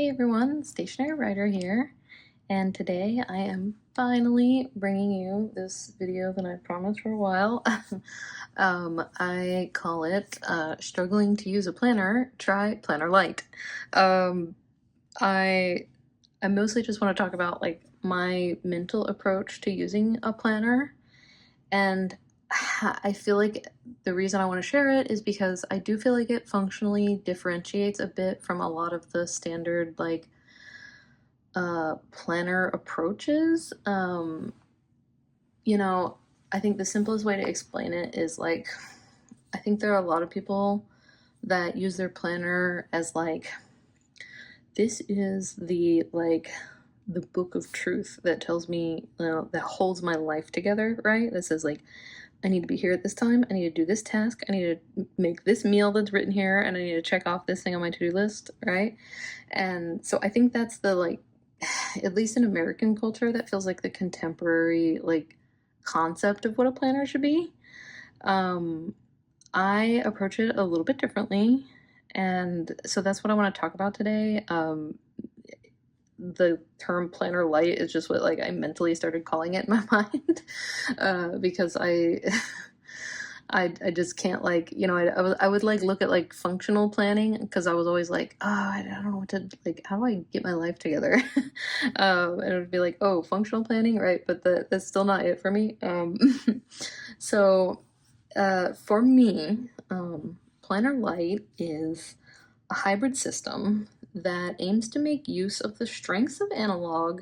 Hey everyone, Stationary Writer here, and today I am finally bringing you this video that I promised for a while. I call it Struggling to Use a Planner, Try Planner Lite. Um, I, I mostly just want to talk about like my mental approach to using a planner, and I feel like the reason I want to share it is because I do feel like it functionally differentiates a bit from a lot of the standard like planner approaches. You know, I think the simplest way to explain it is like, I think there are a lot of people that use their planner as like, this is the the book of truth that tells me, that holds my life together, right? This is like, I need to be here at this time, I need to do this task, I need to make this meal that's written here, and I need to check off this thing on my to-do list, right? And so I think that's the like, at least in American culture, that feels like the contemporary like concept of what a planner should be. Um, I approach it a little bit differently, and so that's what I want to talk about today. The term Planner Lite is just what like I mentally started calling it in my mind, because I just can't like, I would like look at like functional planning because I was always like, oh, I don't know what to like, how do I get my life together? And it would be like, oh, functional planning, right? But that's still not it for me. So for me, Planner Lite is a hybrid system that aims to make use of the strengths of analog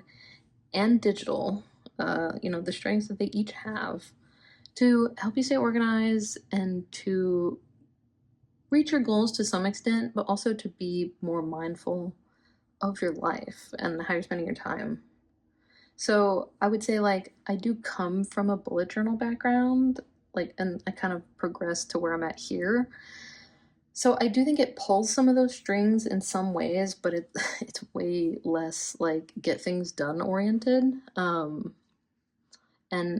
and digital, the strengths that they each have, to help you stay organized and to reach your goals to some extent, but also to be more mindful of your life and how you're spending your time. So I would say like I do come from a bullet journal background, like, and I kind of progressed to where I'm at here. So I do think it pulls some of those strings in some ways, but it's way less like get things done oriented. And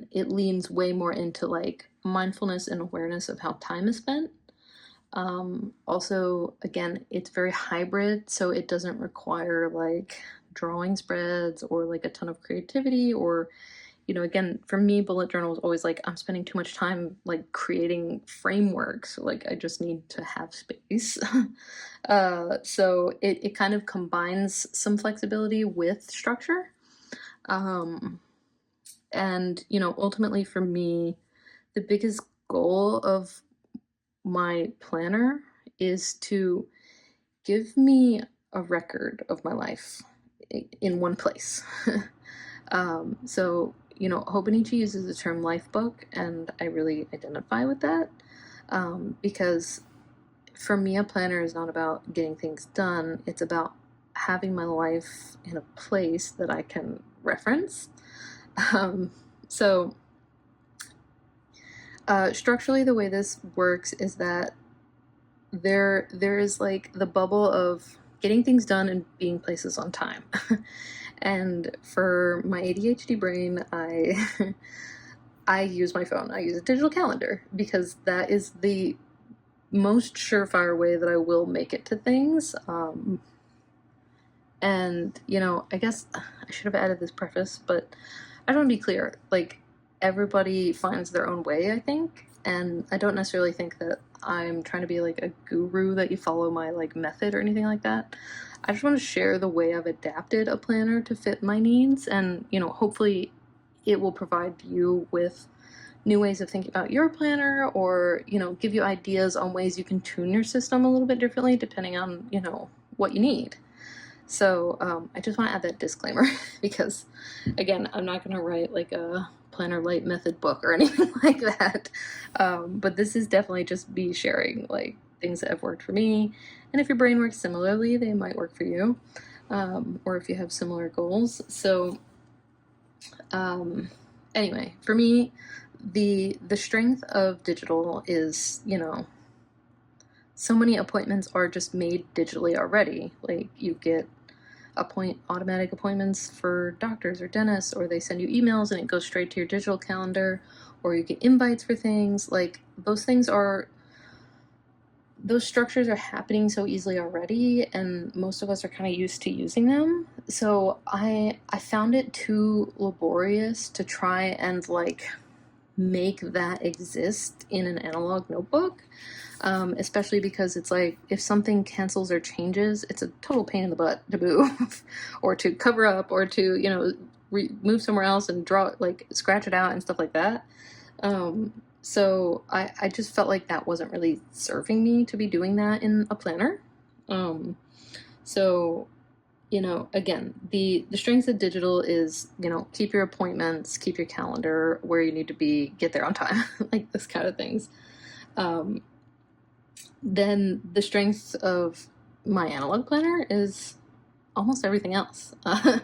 it leans way more into like mindfulness and awareness of how time is spent. Also, again, it's very hybrid, so it doesn't require like drawing spreads or like a ton of creativity or, again, for me, bullet journal is always like I'm spending too much time like creating frameworks. Like I just need to have space. So it kind of combines some flexibility with structure. Um, and ultimately for me, the biggest goal of my planner is to give me a record of my life in one place. So, Hobonichi uses the term life book, and I really identify with that, because for me, a planner is not about getting things done, it's about having my life in a place that I can reference. So structurally, the way this works is that there is like the bubble of getting things done and being places on time. And for my ADHD brain, I I use my phone. I use a digital calendar because that is the most surefire way that I will make it to things. And I guess I should have added this preface, but I don't want to be clear. Like, everybody finds their own way, I think, and I don't necessarily think that I'm trying to be like a guru that you follow my like method or anything like that. I just want to share the way I've adapted a planner to fit my needs, and hopefully it will provide you with new ways of thinking about your planner, or give you ideas on ways you can tune your system a little bit differently depending on what you need. So I just want to add that disclaimer because, again, I'm not going to write like a Planner Lite method book or anything like that. But this is definitely just me sharing like things that have worked for me. And if your brain works similarly, they might work for you, or if you have similar goals. So anyway, for me, the strength of digital is, so many appointments are just made digitally already. Like, you get automatic appointments for doctors or dentists, or they send you emails and it goes straight to your digital calendar, or you get invites for things. Like, those things are those structures are happening so easily already, and most of us are kind of used to using them. So I found it too laborious to try and like make that exist in an analog notebook. Especially because it's like if something cancels or changes, it's a total pain in the butt to move or to cover up or to, you know, move somewhere else and draw, like scratch it out and stuff like that. So I just felt like that wasn't really serving me to be doing that in a planner. So, you know, again, the strengths of digital is, you know, keep your appointments, keep your calendar where you need to be, get there on time, like this kind of things. Then the strength of my analog planner is almost everything else. I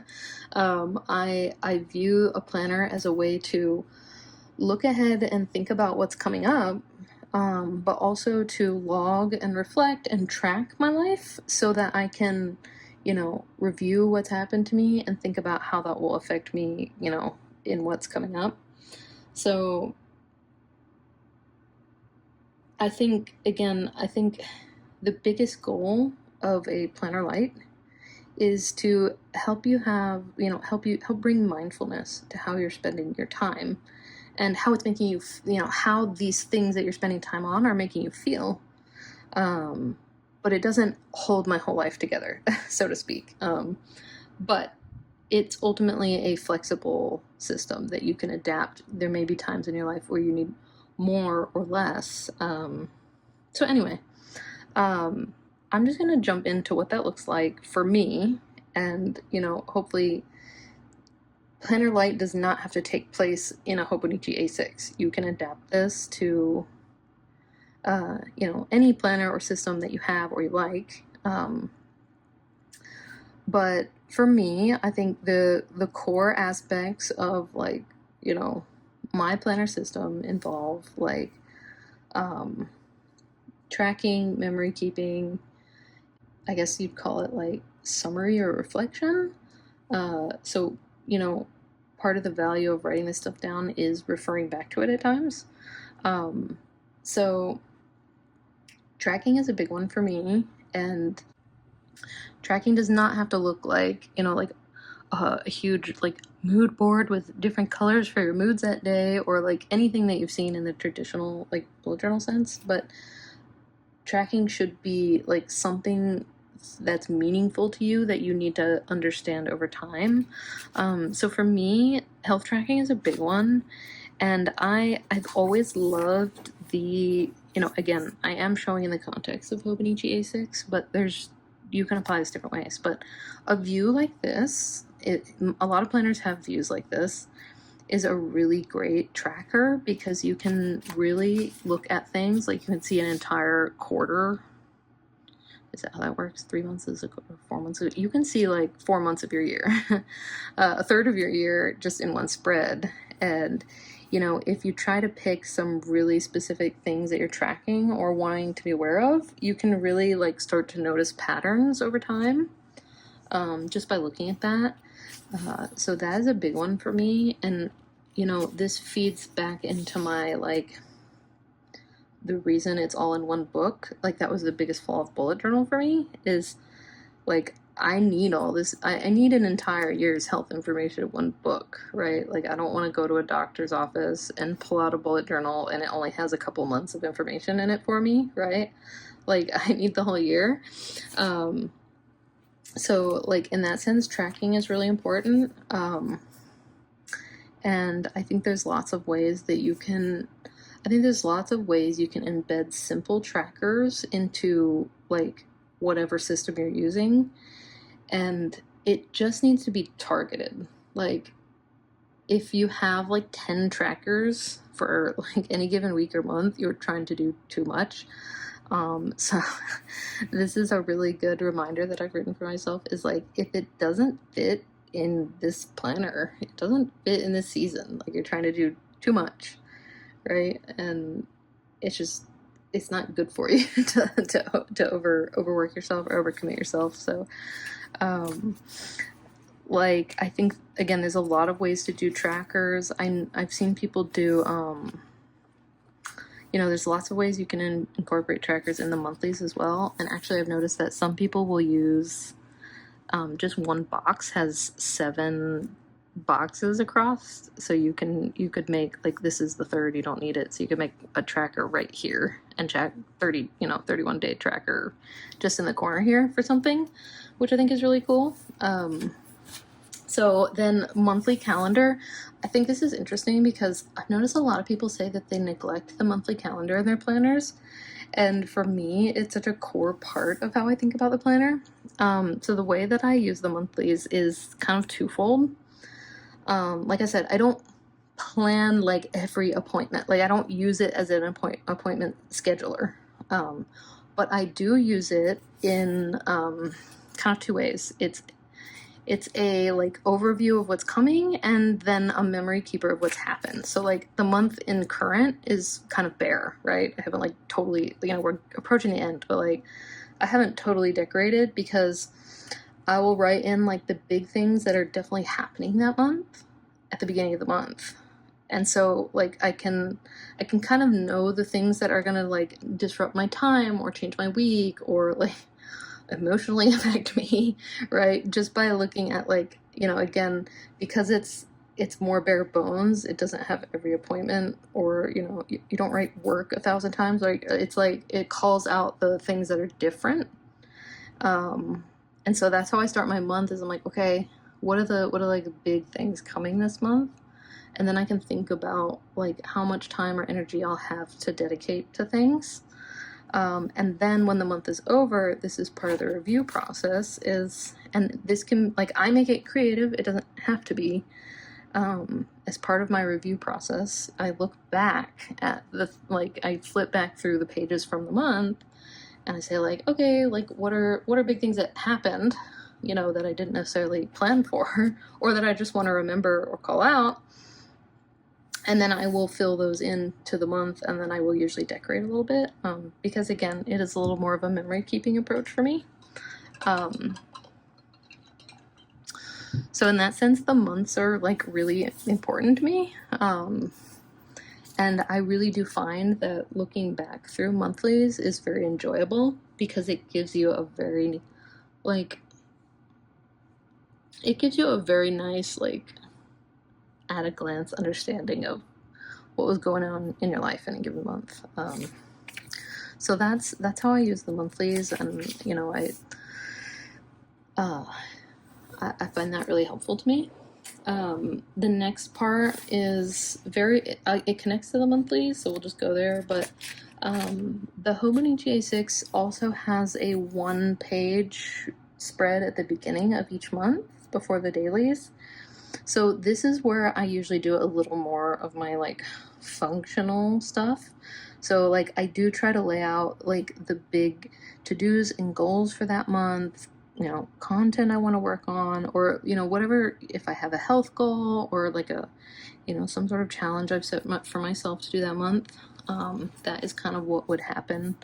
view a planner as a way to look ahead and think about what's coming up, but also to log and reflect and track my life so that I can, you know, review what's happened to me and think about how that will affect me, you know, in what's coming up. So I think, again, the biggest goal of a Planner Lite is to help you have, you know, help bring mindfulness to how you're spending your time and how it's making you, you know, how these things that you're spending time on are making you feel. But it doesn't hold my whole life together, so to speak. But it's ultimately a flexible system that you can adapt. There may be times in your life where you need more or less. So anyway, I'm just gonna jump into what that looks like for me, and you know, hopefully Planner Lite does not have to take place in a Hobonichi A6. You can adapt this to you know, any planner or system that you have or you like. But for me, I think the core aspects of, like, you know, my planner system involve like tracking, memory keeping, I guess you'd call it like summary or reflection. So, you know, part of the value of writing this stuff down is referring back to it at times. So tracking is a big one for me, and tracking does not have to look like, you know, like a huge like mood board with different colors for your moods that day, or like anything that you've seen in the traditional like bullet journal sense. But tracking should be like something that's meaningful to you that you need to understand over time. So for me, health tracking is a big one, and I've always loved the, you know, again, I am showing in the context of Hobonichi A6, but you can apply this different ways. But a view like this, a lot of planners have views like this, is a really great tracker because you can really look at things. Like you can see an entire quarter. Is that how that works? 3 months is a quarter, 4 months. You can see like 4 months of your year, a third of your year just in one spread. And, you know, if you try to pick some really specific things that you're tracking or wanting to be aware of, you can really like start to notice patterns over time, just by looking at that. So that is a big one for me. And, you know, this feeds back into my, like, the reason it's all in one book. Like, that was the biggest flaw of bullet journal for me, is like, I need all this. I need an entire year's health information in one book, right? Like, I don't want to go to a doctor's office and pull out a bullet journal and it only has a couple months of information in it for me, right? Like, I need the whole year. So, like, in that sense, tracking is really important. And I think there's lots of ways that you can, embed simple trackers into, like, whatever system you're using. And it just needs to be targeted. Like, if you have, like, 10 trackers for, like, any given week or month, you're trying to do too much. So this is a really good reminder that I've written for myself, is like, if it doesn't fit in this planner, it doesn't fit in this season, like, you're trying to do too much, right? And it's not good for you to overwork yourself or overcommit yourself. So, like, I think, again, there's a lot of ways to do trackers. I've seen people do, you know, there's lots of ways you can incorporate trackers in the monthlies as well. And actually, I've noticed that some people will use just one box has 7 boxes across, so you could make, like, this is the third, you don't need it, so you could make a tracker right here and check 31 day tracker just in the corner here for something, which I think is really cool. So then monthly calendar, I think this is interesting because I've noticed a lot of people say that they neglect the monthly calendar in their planners. And for me, it's such a core part of how I think about the planner. So the way that I use the monthlies is kind of twofold. Like I said, I don't plan like every appointment. Like I don't use it as an appointment scheduler. But I do use it in kind of 2 ways. It's a like overview of what's coming and then a memory keeper of what's happened. So like the month in current is kind of bare, right? I haven't like totally, you know, we're approaching the end, but like I haven't totally decorated because I will write in like the big things that are definitely happening that month at the beginning of the month. And so like I can kind of know the things that are gonna like disrupt my time or change my week or like emotionally affect me, right? Just by looking at, like, you know, again, because it's more bare bones, it doesn't have every appointment, or, you know, you don't write work 1,000 times. Like it's like it calls out the things that are different. And so that's how I start my month, is I'm like, okay, what are like the big things coming this month? And then I can think about like how much time or energy I'll have to dedicate to things. And then when the month is over, this is part of the review process, and this can, like, I make it creative, it doesn't have to be. As part of my review process, I look back at I flip back through the pages from the month, and I say like, okay, like what are big things that happened, you know, that I didn't necessarily plan for, or that I just want to remember or call out. And then I will fill those in to the month, and then I will usually decorate a little bit, because again, it is a little more of a memory keeping approach for me. So in that sense, the months are like really important to me. And I really do find that looking back through monthlies is very enjoyable because it gives you a very nice, like, at a glance understanding of what was going on in your life in a given month. So that's how I use the monthlies, and you know, I find that really helpful to me. The next part is it connects to the monthlies, so we'll just go there. But the Hobonichi A6 also has a 1-page spread at the beginning of each month before the dailies. So this is where I usually do a little more of my like functional stuff. So like I do try to lay out like the big to-dos and goals for that month, you know, content I want to work on, or, you know, whatever, if I have a health goal or like a, you know, some sort of challenge I've set for myself to do that month. That is kind of what would happen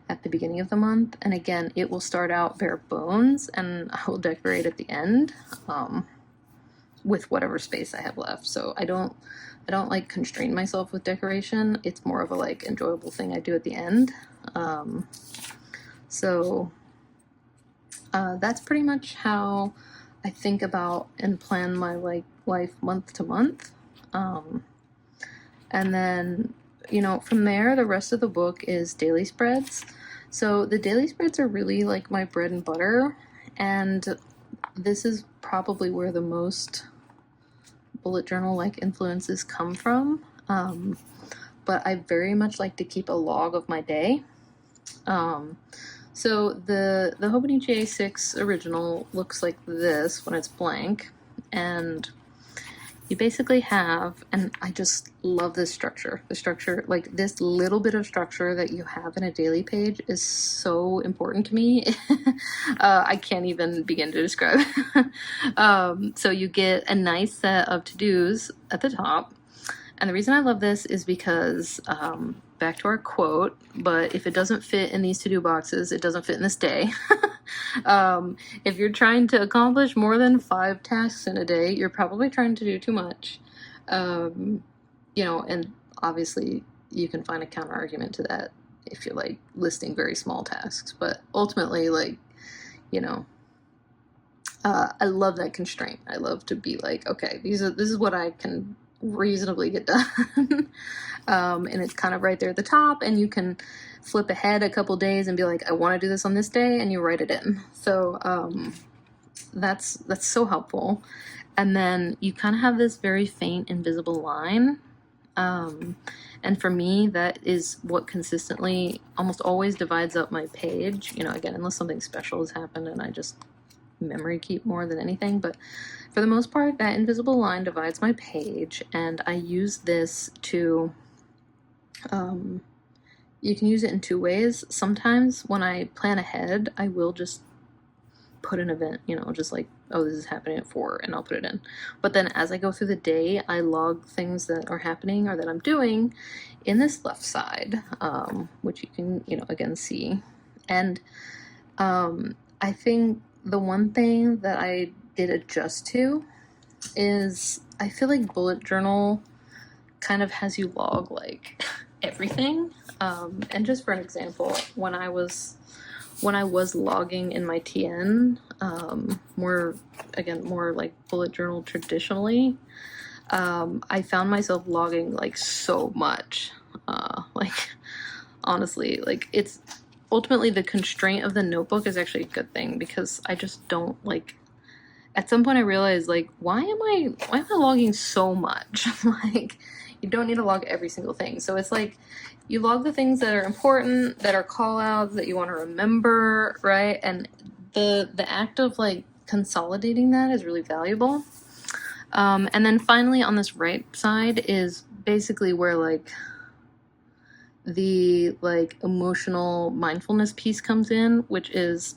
at the beginning of the month. And again, it will start out bare bones and I will decorate at the end. With whatever space I have left. So I don't like constrain myself with decoration. It's more of a like enjoyable thing I do at the end. So that's pretty much how I think about and plan my like life month to month. And then, you know, from there, the rest of the book is daily spreads. So the daily spreads are really like my bread and butter, and this is probably where the most bullet journal like influences come from. But I very much like to keep a log of my day. So the Hobonichi A6 original looks like this when it's blank, and you basically have, and I just love this structure. The structure, like this little bit of structure that you have in a daily page, is so important to me. I can't even begin to describe. So you get a nice set of to-dos at the top. And the reason I love this is because, back to our quote, but if it doesn't fit in these to-do boxes, it doesn't fit in this day. If you're trying to accomplish more than 5 tasks in a day, you're probably trying to do too much. You know, and obviously you can find a counter argument to that if you're like listing very small tasks. But ultimately, like, you know, I love that constraint. I love to be like, okay, this is what I can reasonably get done. And it's kind of right there at the top, and you can flip ahead a couple days and be like, I want to do this on this day, and you write it in. So that's so helpful. And then you kind of have this very faint invisible line. And for me, that is what consistently almost always divides up my page, you know, again, unless something special has happened and I just memory keep more than anything. But for the most part, that invisible line divides my page, and I use this to, you can use it in two ways. Sometimes when I plan ahead, I will just put an event, you know, just like, oh, this is happening at 4, and I'll put it in. But then as I go through the day, I log things that are happening or that I'm doing in this left side, which you can, you know, again, see. And I think the one thing that I did adjust to is I feel like bullet journal kind of has you log like everything. And just for an example, when I was logging in my TN, more like bullet journal traditionally, I found myself logging like so much. Like honestly, like it's ultimately the constraint of the notebook is actually a good thing, because I just don't like, at some point I realized like, why am I logging so much? Like, you don't need to log every single thing. So it's like, you log the things that are important, that are call outs, that you want to remember, right? And the act of like consolidating that is really valuable. And then finally on this right side is basically where like the like emotional mindfulness piece comes in, which is,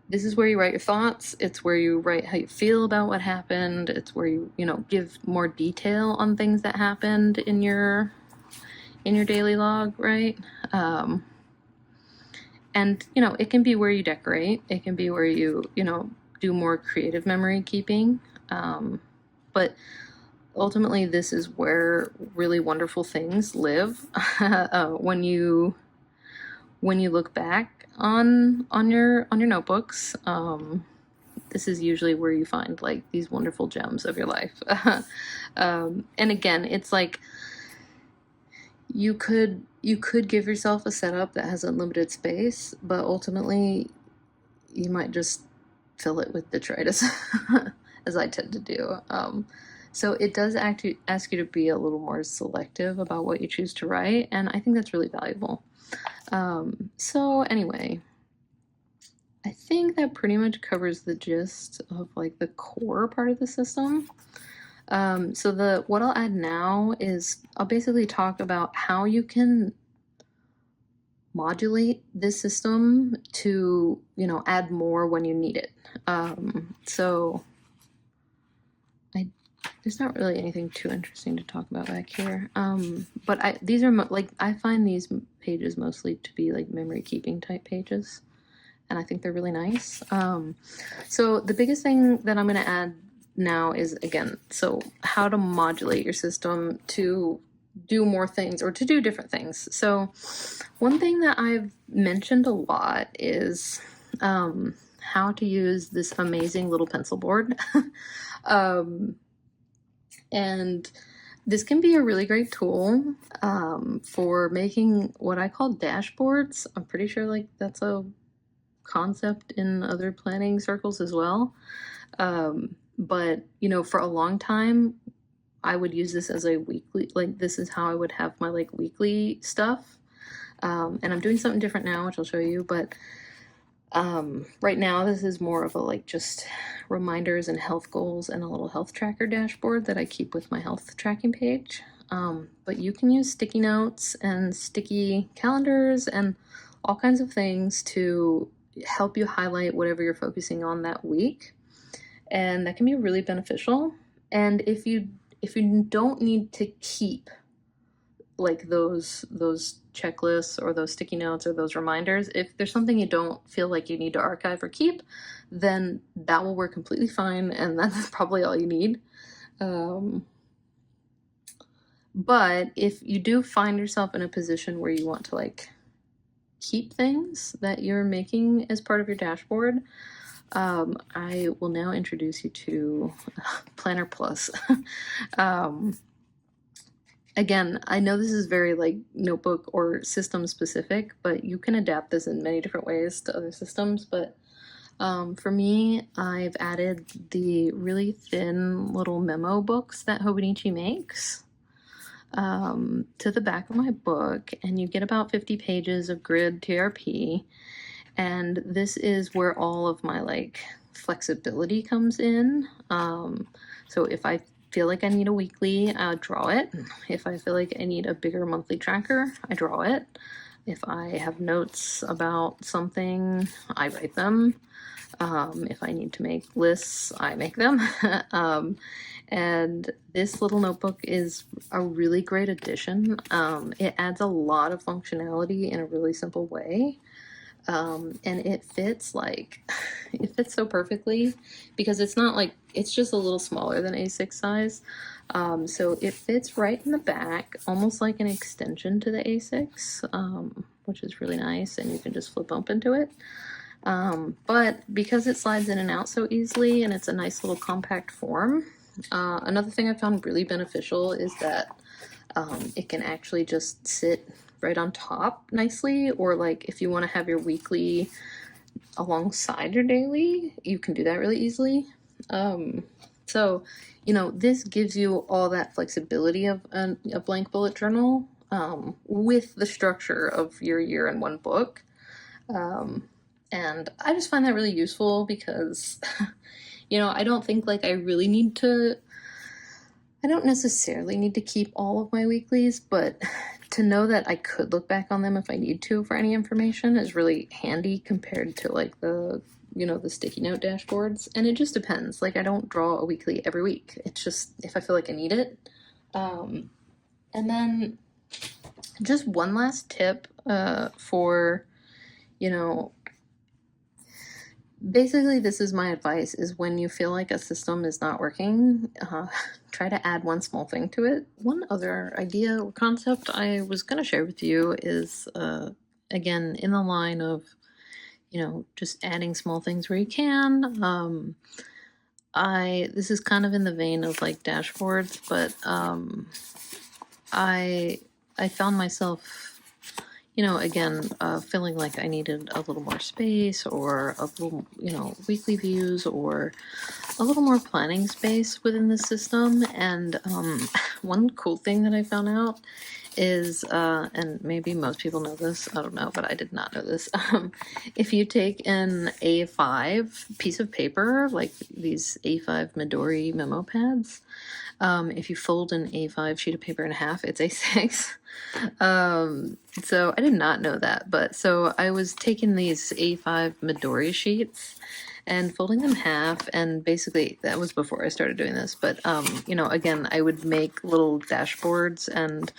this is where you write your thoughts. It's where you write how you feel about what happened. It's where you know, give more detail on things that happened in your daily log, right? And you know, it can be where you decorate. It can be where you know, do more creative memory keeping. But ultimately, this is where really wonderful things live. When you look back on your notebooks, this is usually where you find like these wonderful gems of your life. And again, it's like, you could give yourself a setup that has unlimited space, but ultimately you might just fill it with detritus, as I tend to do. So it does ask you to be a little more selective about what you choose to write, and I think that's really valuable. So anyway, I think that pretty much covers the gist of like the core part of the system. So what I'll add now is I'll basically talk about how you can modulate this system to, you know, add more when you need it. So there's not really anything too interesting to talk about back here. But these are like, I find these pages mostly to be like memory keeping type pages, and I think they're really nice. So the biggest thing that I'm going to add now is, again, so how to modulate your system to do more things or to do different things. So one thing that I've mentioned a lot is how to use this amazing little pencil board. And this can be a really great tool for making what I call dashboards. I'm pretty sure like that's a concept in other planning circles as well. But you know, for a long time, I would use this as a weekly, like this is how I would have my like weekly stuff. And I'm doing something different now, which I'll show you, but right now this is more of a like just reminders and health goals and a little health tracker dashboard that I keep with my health tracking page. But you can use sticky notes and sticky calendars and all kinds of things to help you highlight whatever you're focusing on that week, and that can be really beneficial. And if you don't need to keep like those checklists or those sticky notes or those reminders, if there's something you don't feel like you need to archive or keep, then that will work completely fine, and that's probably all you need. But if you do find yourself in a position where you want to like keep things that you're making as part of your dashboard, I will now introduce you to Planner Plus. Again, I know this is very like notebook or system specific, but you can adapt this in many different ways to other systems. But for me, I've added the really thin little memo books that Hobonichi makes to the back of my book, and you get about 50 pages of grid TRP. And this is where all of my like flexibility comes in. So if I feel like I need a weekly, I'll draw it. If I feel like I need a bigger monthly tracker, I draw it. If I have notes about something, I write them. If I need to make lists, I make them. And this little notebook is a really great addition. It adds a lot of functionality in a really simple way. And it fits like, it fits so perfectly because it's not like, it's just a little smaller than A6 size. So it fits right in the back, almost like an extension to the A6, which is really nice, and you can just flip open to it. But because it slides in and out so easily and it's a nice little compact form, another thing I found really beneficial is that it can actually just sit right on top nicely, or like if you want to have your weekly alongside your daily, you can do that really easily. So, you know, this gives you all that flexibility of a blank bullet journal with the structure of your year in one book. And I just find that really useful because, you know, I don't think like I really need to, I don't necessarily need to keep all of my weeklies, but to know that I could look back on them if I need to for any information is really handy compared to like the, you know, the sticky note dashboards. And it just depends. Like I don't draw a weekly every week. It's just if I feel like I need it. And then just one last tip for, you know, basically this is my advice, is when you feel like a system is not working, try to add one small thing to it. One other idea or concept I was going to share with you is, again, in the line of, you know, just adding small things where you can. This is kind of in the vein of like dashboards, but I found myself, you know, again, feeling like I needed a little more space, or a little, you know, weekly views, or a little more planning space within the system. And one cool thing that I found out is, and maybe most people know this, I don't know, but I did not know this. If you take an A5 piece of paper, like these A5 Midori memo pads, if you fold an A5 sheet of paper in half, it's A6. So I did not know that, but so I was taking these A5 Midori sheets and folding them half, and basically that was before I started doing this, but you know, again, I would make little dashboards and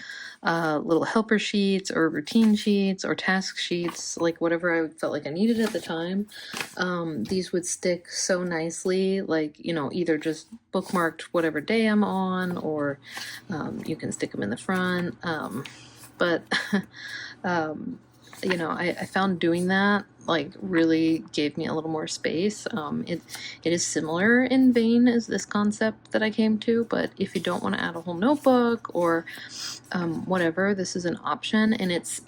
little helper sheets or routine sheets or task sheets, like whatever I felt like I needed at the time. These would stick so nicely, like, you know, either just bookmarked whatever day I'm on, or you can stick them in the front. But you know, I found doing that like really gave me a little more space. It is similar in vein as this concept that I came to, but if you don't want to add a whole notebook or whatever, this is an option, and it's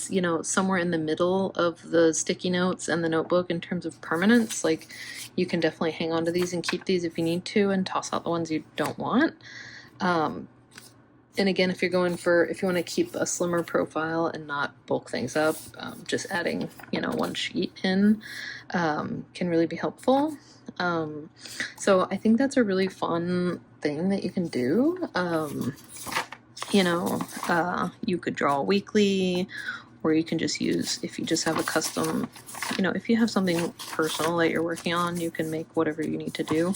you know, somewhere in the middle of the sticky notes and the notebook in terms of permanence. Like you can definitely hang on to these and keep these if you need to, and toss out the ones you don't want. And again, if you're going for, if you want to keep a slimmer profile and not bulk things up, just adding, you know, one sheet in can really be helpful. So I think that's a really fun thing that you can do. You know, you could draw weekly, or you can just use, if you just have a custom, you know, if you have something personal that you're working on, you can make whatever you need to do.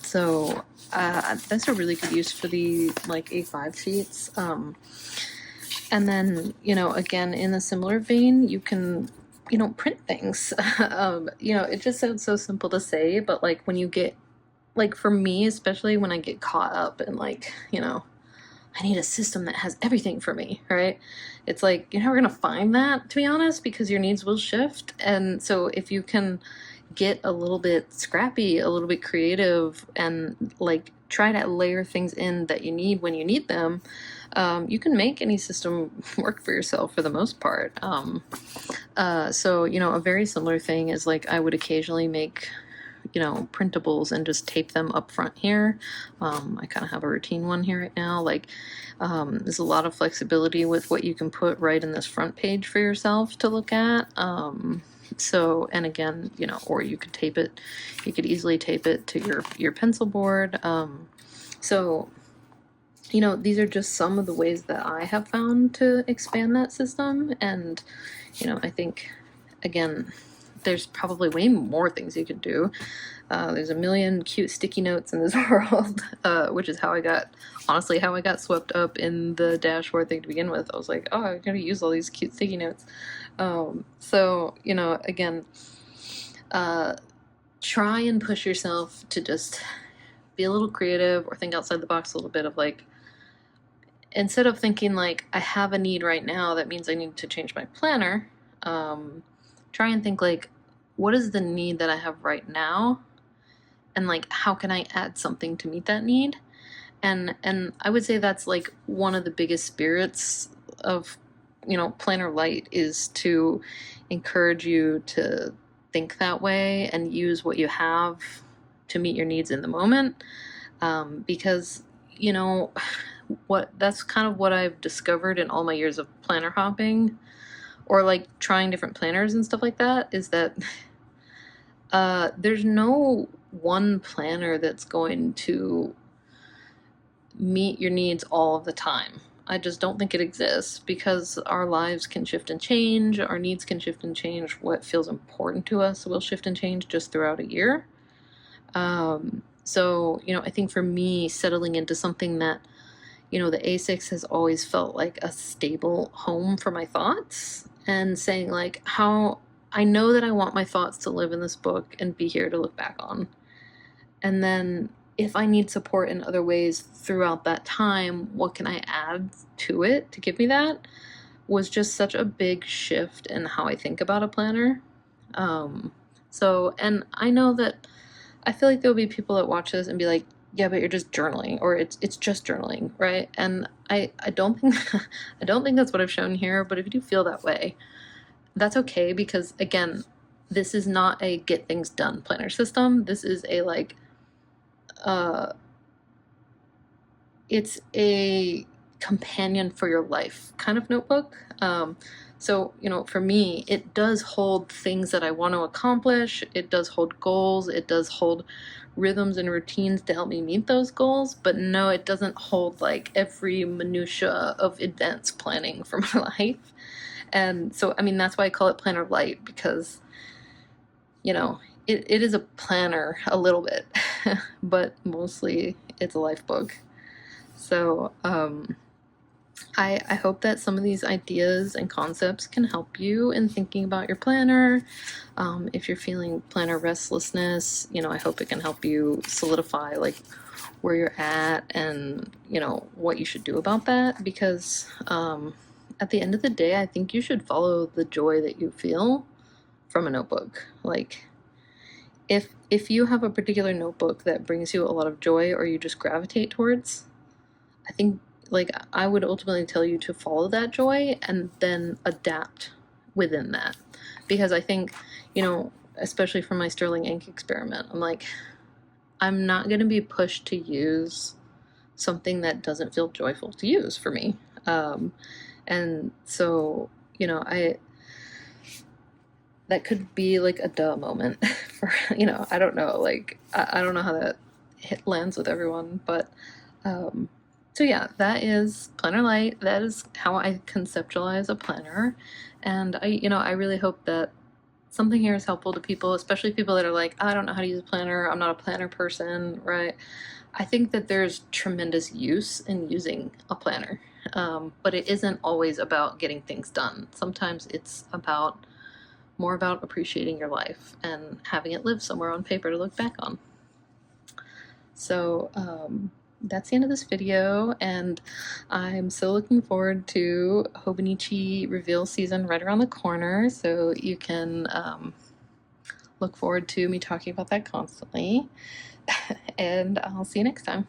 So that's a really good use for the like A5 sheets. And then, you know, again, in a similar vein, you can, you know, print things. You know, it just sounds so simple to say, but like when you get, like for me, especially when I get caught up in like, you know, I need a system that has everything for me, right? It's like you're never gonna find that, to be honest, because your needs will shift. And so if you can get a little bit scrappy, a little bit creative, and like try to layer things in that you need when you need them, you can make any system work for yourself for the most part. So, a very similar thing is like I would occasionally make printables and just tape them up front here. I kind of have a routine one here right now. Like, there's a lot of flexibility with what you can put right in this front page for yourself to look at. So, and again, or you could tape it, you could easily tape it to your pencil board. So, these are just some of the ways that I have found to expand that system. And, I think, again, there's probably way more things you could do. There's a million cute sticky notes in this world, which is how I got swept up in the dashboard thing to begin with. I was like, oh, I gotta use all these cute sticky notes. So, again, try and push yourself to just be a little creative or think outside the box a little bit of like, instead of thinking like, I have a need right now, that means I need to change my planner. Try and think like, what is the need that I have right now? And like, how can I add something to meet that need? And I would say that's like one of the biggest spirits of, Planner Lite, is to encourage you to think that way and use what you have to meet your needs in the moment. Because, that's kind of what I've discovered in all my years of planner hopping, or like trying different planners and stuff like that, is that there's no one planner that's going to meet your needs all of the time. I just don't think it exists, because our lives can shift and change, our needs can shift and change, what feels important to us will shift and change just throughout a year. So, I think for me, settling into something that, the A6 has always felt like a stable home for my thoughts, and saying like, how I know that I want my thoughts to live in this book and be here to look back on. And then if I need support in other ways throughout that time, what can I add to it to give me that? Was just such a big shift in how I think about a planner. And I know that I feel like there'll be people that watch this and be like, yeah, but you're just journaling, or it's just journaling, right? And I don't think I don't think that's what I've shown here, but if you do feel that way, that's okay, because again, this is not a get things done planner system. This is a like it's a companion for your life kind of notebook. So, for me, it does hold things that I want to accomplish. It does hold goals. It does hold rhythms and routines to help me meet those goals. But no, it doesn't hold like every minutia of advanced planning for my life. And so, I mean, that's why I call it Planner Lite, because, it is a planner a little bit, but mostly it's a life book. So, I hope that some of these ideas and concepts can help you in thinking about your planner. If you're feeling planner restlessness, I hope it can help you solidify like where you're at and, what you should do about that. Because at the end of the day, I think you should follow the joy that you feel from a notebook. Like, if you have a particular notebook that brings you a lot of joy, or you just gravitate towards, I think, like, I would ultimately tell you to follow that joy and then adapt within that. Because I think, especially for my Sterling ink experiment, I'm like, I'm not going to be pushed to use something that doesn't feel joyful to use for me. And so, that could be like a duh moment for, I don't know, like, I don't know how that lands with everyone, but, so yeah, that is Planner Lite. That is how I conceptualize a planner. And I really hope that something here is helpful to people, especially people that are like, I don't know how to use a planner. I'm not a planner person, right? I think that there's tremendous use in using a planner, but it isn't always about getting things done. Sometimes it's more about appreciating your life and having it live somewhere on paper to look back on. So, that's the end of this video, and I'm so looking forward to Hobonichi reveal season right around the corner, so you can look forward to me talking about that constantly. And I'll see you next time.